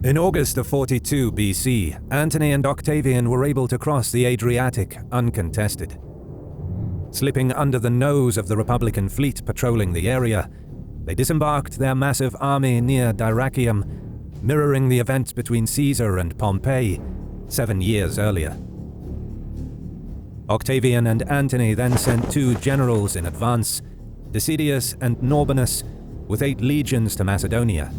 In August of 42 BC, Antony and Octavian were able to cross the Adriatic uncontested. Slipping under the nose of the Republican fleet patrolling the area, they disembarked their massive army near Dyrrhachium, mirroring the events between Caesar and Pompey 7 years earlier. Octavian and Antony then sent 2 generals in advance, Decidius and Norbanus, with 8 legions to Macedonia.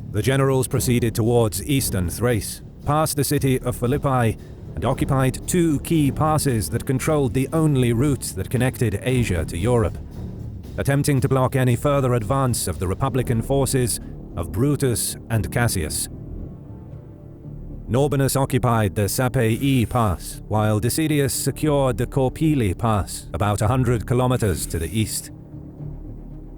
The generals proceeded towards eastern Thrace, past the city of Philippi, and occupied 2 key passes that controlled the only route that connected Asia to Europe, attempting to block any further advance of the Republican forces of Brutus and Cassius. Norbanus occupied the Sapei Pass, while Decidius secured the Corpili Pass, about 100 kilometers to the east.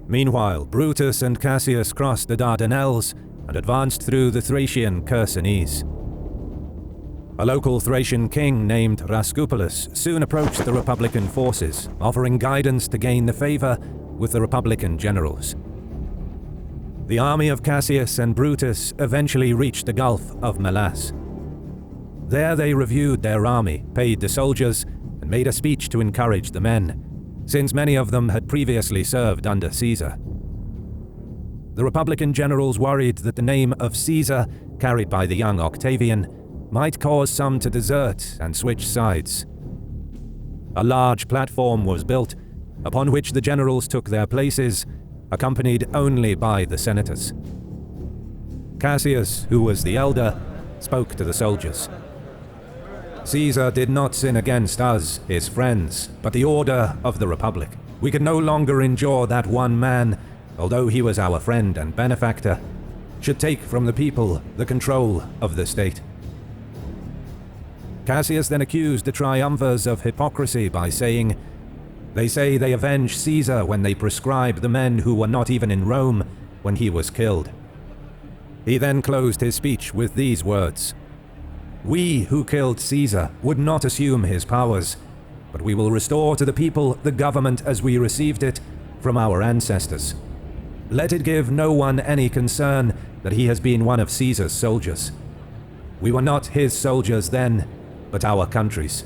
Meanwhile, Brutus and Cassius crossed the Dardanelles and advanced through the Thracian Chersonese. A local Thracian king named Rascupolus soon approached the Republican forces, offering guidance to gain the favor with the Republican generals. The army of Cassius and Brutus eventually reached the Gulf of Melas. There they reviewed their army, paid the soldiers, and made a speech to encourage the men, since many of them had previously served under Caesar. The Republican generals worried that the name of Caesar, carried by the young Octavian, might cause some to desert and switch sides. A large platform was built, upon which the generals took their places, accompanied only by the senators. Cassius, who was the elder, spoke to the soldiers. "Caesar did not sin against us, his friends, but the order of the Republic. We could no longer endure that one man, although he was our friend and benefactor, should take from the people the control of the state." Cassius then accused the triumvirs of hypocrisy by saying, "They say they avenge Caesar when they proscribe the men who were not even in Rome when he was killed." He then closed his speech with these words, "We who killed Caesar would not assume his powers, but we will restore to the people the government as we received it from our ancestors. Let it give no one any concern that he has been one of Caesar's soldiers. We were not his soldiers then, but our country's."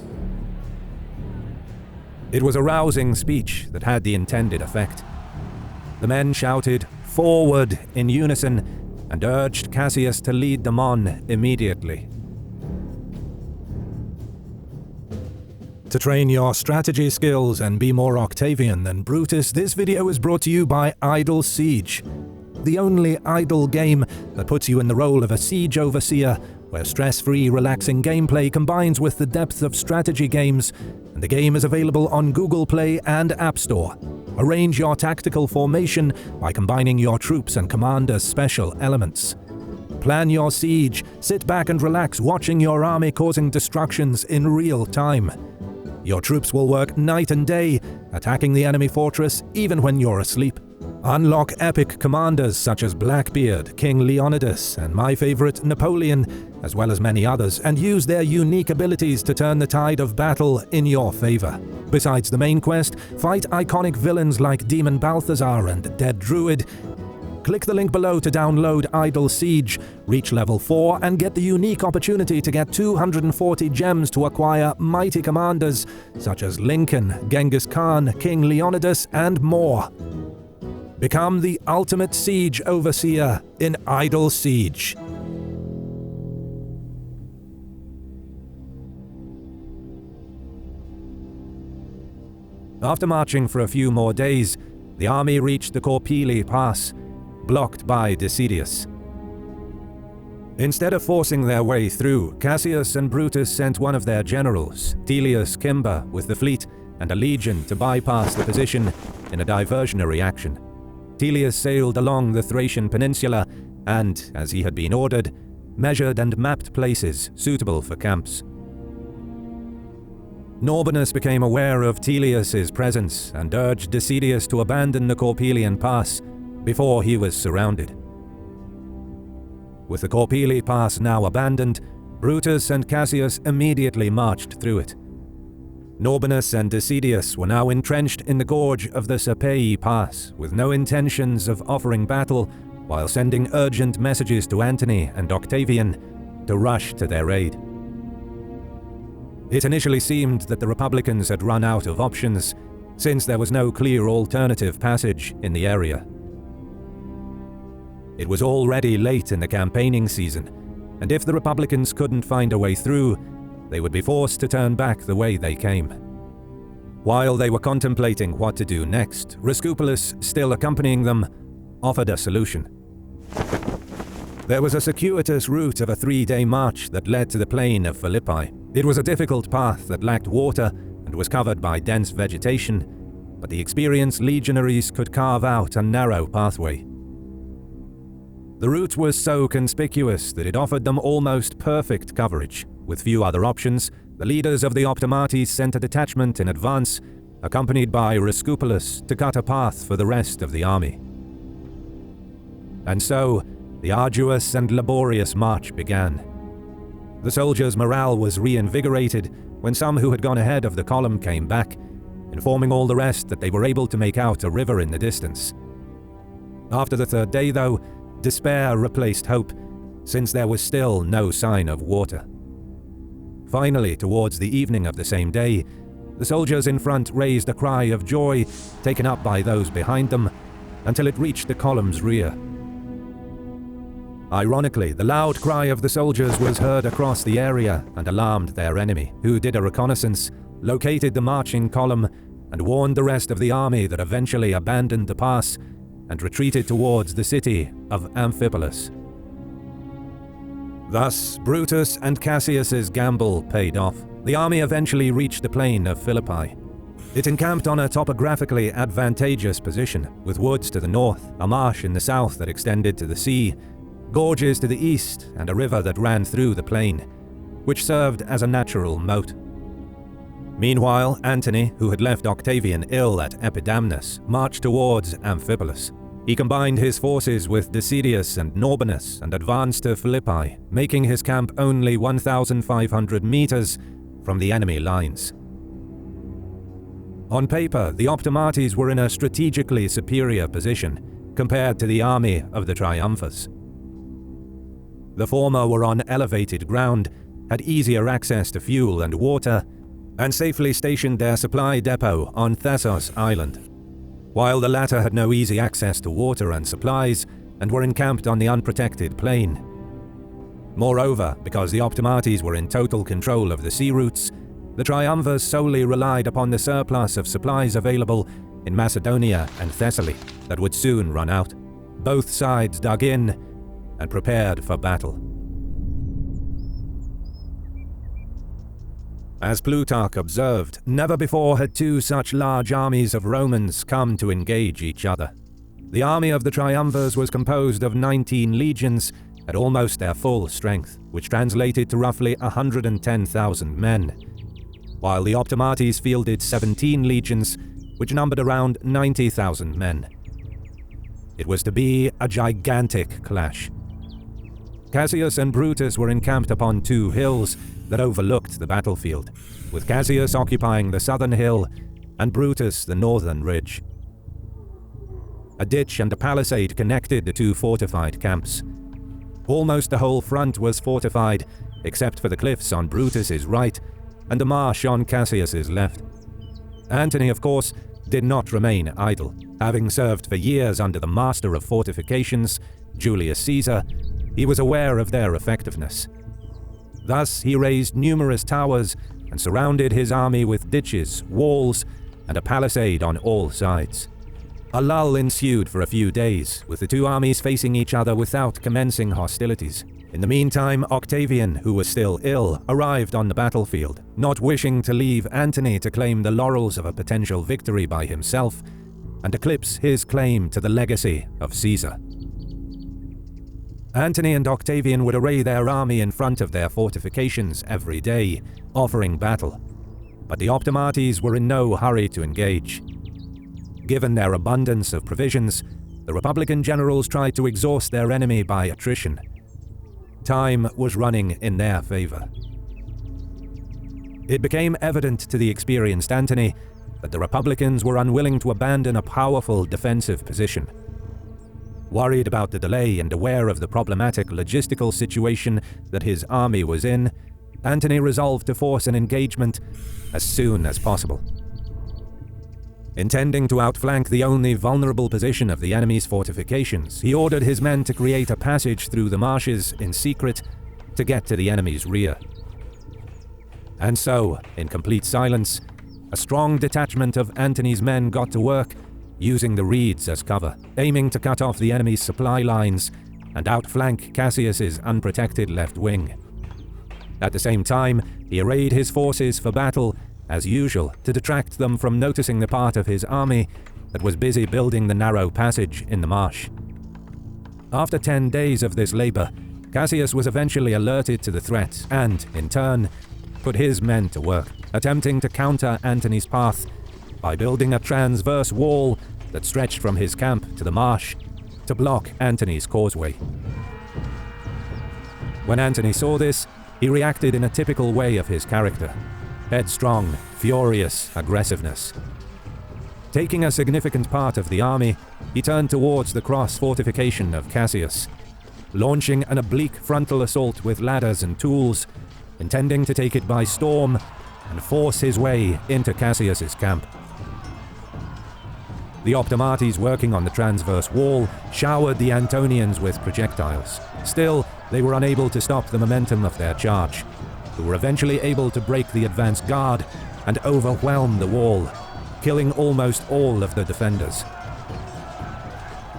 It was a rousing speech that had the intended effect. The men shouted, "Forward!" in unison, and urged Cassius to lead them on immediately. To train your strategy skills and be more Octavian than Brutus, this video is brought to you by Idle Siege, the only idle game that puts you in the role of a siege overseer, where stress-free, relaxing gameplay combines with the depth of strategy games, and the game is available on Google Play and App Store. Arrange your tactical formation by combining your troops and commanders' special elements. Plan your siege, sit back and relax watching your army causing destructions in real time. Your troops will work night and day, attacking the enemy fortress even when you're asleep. Unlock epic commanders such as Blackbeard, King Leonidas, and my favorite, Napoleon, as well as many others, and use their unique abilities to turn the tide of battle in your favor. Besides the main quest, fight iconic villains like Demon Balthazar and Dead Druid. Click the link below to download Idle Siege, reach level 4, and get the unique opportunity to get 240 gems to acquire mighty commanders such as Lincoln, Genghis Khan, King Leonidas, and more. Become the ultimate siege overseer in Idle Siege. After marching for a few more days, the army reached the Corpili Pass, blocked by Decidius. Instead of forcing their way through, Cassius and Brutus sent one of their generals, Telius Cimber, with the fleet and a legion to bypass the position in a diversionary action. Telius sailed along the Thracian peninsula and, as he had been ordered, measured and mapped places suitable for camps. Norbanus became aware of Telius's presence and urged Decidius to abandon the Corpilian Pass before he was surrounded. With the Corpili Pass now abandoned, Brutus and Cassius immediately marched through it. Norbanus and Decidius were now entrenched in the gorge of the Sapei Pass, with no intentions of offering battle while sending urgent messages to Antony and Octavian to rush to their aid. It initially seemed that the Republicans had run out of options, since there was no clear alternative passage in the area. It was already late in the campaigning season, and if the Republicans couldn't find a way through, they would be forced to turn back the way they came. While they were contemplating what to do next, Rescupolis, still accompanying them, offered a solution. There was a circuitous route of a 3-day march that led to the plain of Philippi. It was a difficult path that lacked water and was covered by dense vegetation, but the experienced legionaries could carve out a narrow pathway. The route was so conspicuous that it offered them almost perfect coverage. With few other options, the leaders of the Optimates sent a detachment in advance, accompanied by Rescupolis, to cut a path for the rest of the army. And so, the arduous and laborious march began. The soldiers' morale was reinvigorated when some who had gone ahead of the column came back, informing all the rest that they were able to make out a river in the distance. After the 3rd day, though, despair replaced hope, since there was still no sign of water. Finally, towards the evening of the same day, the soldiers in front raised a cry of joy, taken up by those behind them, until it reached the column's rear. Ironically, the loud cry of the soldiers was heard across the area and alarmed their enemy, who did a reconnaissance, located the marching column, and warned the rest of the army that eventually abandoned the pass and retreated towards the city of Amphipolis. Thus, Brutus and Cassius's gamble paid off. The army eventually reached the plain of Philippi. It encamped on a topographically advantageous position, with woods to the north, a marsh in the south that extended to the sea, gorges to the east, and a river that ran through the plain, which served as a natural moat. Meanwhile, Antony, who had left Octavian ill at Epidamnus, marched towards Amphipolis. He combined his forces with Decidius and Norbanus and advanced to Philippi, making his camp only 1,500 meters from the enemy lines. On paper, the Optimates were in a strategically superior position compared to the army of the Triumvirs. The former were on elevated ground, had easier access to fuel and water, and safely stationed their supply depot on Thessos Island, while the latter had no easy access to water and supplies and were encamped on the unprotected plain. Moreover, because the Optimates were in total control of the sea routes, the Triumvirs solely relied upon the surplus of supplies available in Macedonia and Thessaly that would soon run out. Both sides dug in and prepared for battle. As Plutarch observed, never before had two such large armies of Romans come to engage each other. The army of the Triumvirs was composed of 19 legions at almost their full strength, which translated to roughly 110,000 men, while the Optimates fielded 17 legions, which numbered around 90,000 men. It was to be a gigantic clash. Cassius and Brutus were encamped upon 2 hills that overlooked the battlefield, with Cassius occupying the southern hill and Brutus the northern ridge. A ditch and a palisade connected the 2 fortified camps. Almost the whole front was fortified, except for the cliffs on Brutus's right and the marsh on Cassius's left. Antony, of course, did not remain idle. Having served for years under the master of fortifications, Julius Caesar, he was aware of their effectiveness. Thus, he raised numerous towers and surrounded his army with ditches, walls, and a palisade on all sides. A lull ensued for a few days, with the 2 armies facing each other without commencing hostilities. In the meantime, Octavian, who was still ill, arrived on the battlefield, not wishing to leave Antony to claim the laurels of a potential victory by himself and eclipse his claim to the legacy of Caesar. Antony and Octavian would array their army in front of their fortifications every day, offering battle. But the Optimates were in no hurry to engage. Given their abundance of provisions, the Republican generals tried to exhaust their enemy by attrition. Time was running in their favor. It became evident to the experienced Antony that the Republicans were unwilling to abandon a powerful defensive position. Worried about the delay and aware of the problematic logistical situation that his army was in, Antony resolved to force an engagement as soon as possible. Intending to outflank the only vulnerable position of the enemy's fortifications, he ordered his men to create a passage through the marshes in secret to get to the enemy's rear. And so, in complete silence, a strong detachment of Antony's men got to work, using the reeds as cover, aiming to cut off the enemy's supply lines and outflank Cassius's unprotected left wing. At the same time, he arrayed his forces for battle, as usual, to detract them from noticing the part of his army that was busy building the narrow passage in the marsh. After 10 days of this labor, Cassius was eventually alerted to the threat and, in turn, put his men to work, attempting to counter Antony's path by building a transverse wall that stretched from his camp to the marsh to block Antony's causeway. When Antony saw this, he reacted in a typical way of his character: headstrong, furious aggressiveness. Taking a significant part of the army, he turned towards the cross fortification of Cassius, launching an oblique frontal assault with ladders and tools, intending to take it by storm and force his way into Cassius's camp. The Optimates working on the transverse wall showered the Antonians with projectiles. Still, they were unable to stop the momentum of their charge, who were eventually able to break the advance guard and overwhelm the wall, killing almost all of the defenders.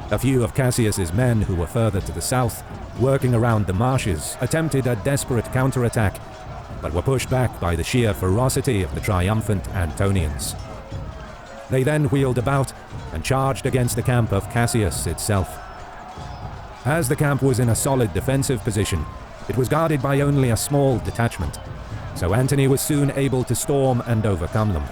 A few of Cassius's men who were further to the south, working around the marshes, attempted a desperate counterattack, but were pushed back by the sheer ferocity of the triumphant Antonians. They then wheeled about and charged against the camp of Cassius itself. As the camp was in a solid defensive position, it was guarded by only a small detachment, so Antony was soon able to storm and overcome them.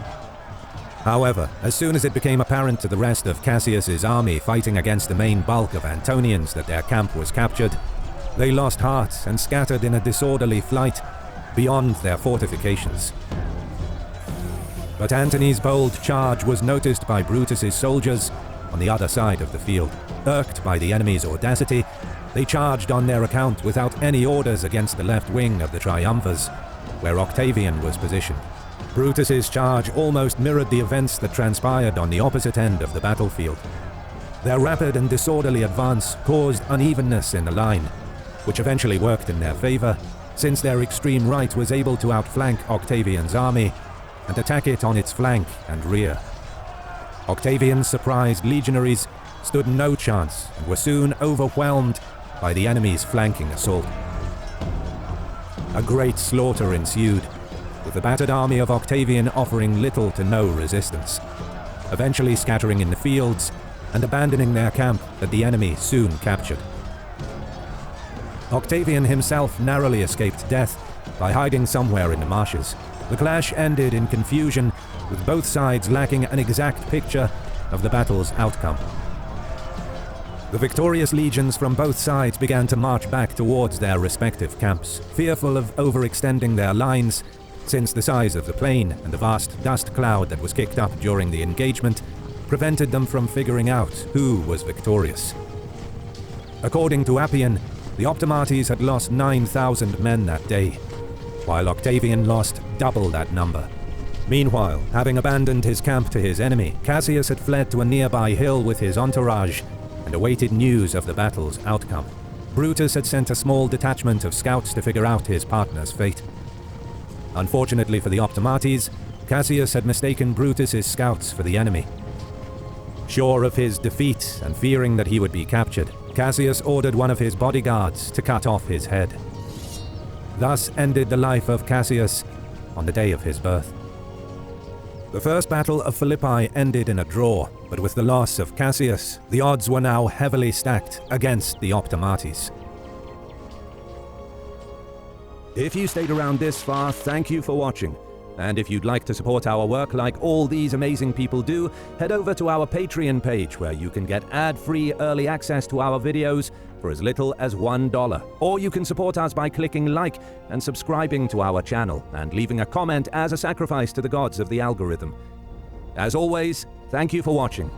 However, as soon as it became apparent to the rest of Cassius's army fighting against the main bulk of Antonians that their camp was captured, they lost heart and scattered in a disorderly flight beyond their fortifications. But Antony's bold charge was noticed by Brutus's soldiers on the other side of the field. Irked by the enemy's audacity, they charged on their account without any orders against the left wing of the Triumvirs, where Octavian was positioned. Brutus's charge almost mirrored the events that transpired on the opposite end of the battlefield. Their rapid and disorderly advance caused unevenness in the line, which eventually worked in their favor, since their extreme right was able to outflank Octavian's army and attack it on its flank and rear. Octavian's surprised legionaries stood no chance and were soon overwhelmed by the enemy's flanking assault. A great slaughter ensued, with the battered army of Octavian offering little to no resistance, eventually scattering in the fields and abandoning their camp that the enemy soon captured. Octavian himself narrowly escaped death by hiding somewhere in the marshes. The clash ended in confusion, with both sides lacking an exact picture of the battle's outcome. The victorious legions from both sides began to march back towards their respective camps, fearful of overextending their lines, since the size of the plain and the vast dust cloud that was kicked up during the engagement prevented them from figuring out who was victorious. According to Appian, the Optimates had lost 9,000 men that day, while Octavian lost double that number. Meanwhile, having abandoned his camp to his enemy, Cassius had fled to a nearby hill with his entourage and awaited news of the battle's outcome. Brutus had sent a small detachment of scouts to figure out his partner's fate. Unfortunately for the Optimates, Cassius had mistaken Brutus's scouts for the enemy. Sure of his defeat and fearing that he would be captured, Cassius ordered one of his bodyguards to cut off his head. Thus ended the life of Cassius on the day of his birth. The first Battle of Philippi ended in a draw, but with the loss of Cassius, the odds were now heavily stacked against the Optimates. If you stayed around this far, thank you for watching. And if you'd like to support our work like all these amazing people do, head over to our Patreon page where you can get ad-free early access to our videos for as little as $1. Or you can support us by clicking like and subscribing to our channel and leaving a comment as a sacrifice to the gods of the algorithm. As always, thank you for watching.